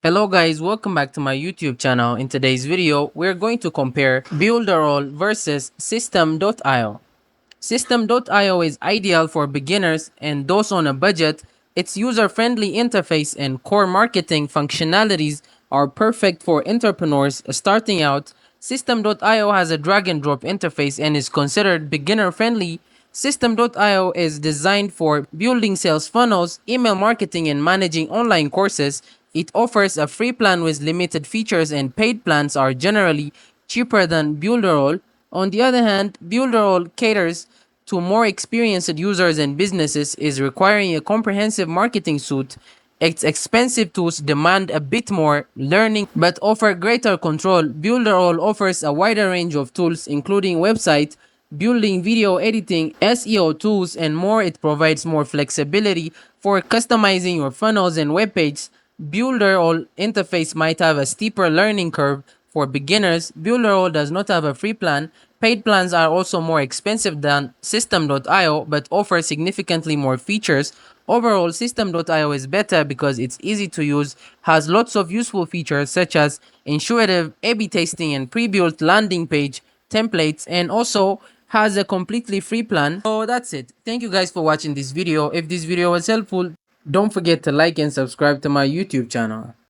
Hello guys, welcome back to my YouTube channel. In today's video, we're going to compare BuilderALL versus System.io. System.io is ideal for beginners and those on a budget. Its user-friendly interface and core marketing functionalities are perfect for entrepreneurs starting out. System.io has a drag-and-drop interface and is considered beginner-friendly. System.io is designed for building sales funnels, email marketing, and managing online courses. It offers a free plan with limited features, and paid plans are generally cheaper than BuilderALL. On the other hand, BuilderALL caters to more experienced users and businesses, is requiring a comprehensive marketing suite. Its expensive tools demand a bit more learning but offer greater control. BuilderALL offers a wider range of tools including website building, video editing, SEO tools, and more. It provides more flexibility for customizing your funnels and web pages. BuilderALL interface might have a steeper learning curve for beginners. BuilderALL does not have a free plan. Paid plans are also more expensive than System.io but offer significantly more features. Overall, System.io is better because it's easy to use, has lots of useful features such as intuitive A/B testing and pre-built landing page templates, and also has a completely free plan. So that's it. Thank you guys for watching this video. If this video was helpful, don't forget to like and subscribe to my YouTube channel.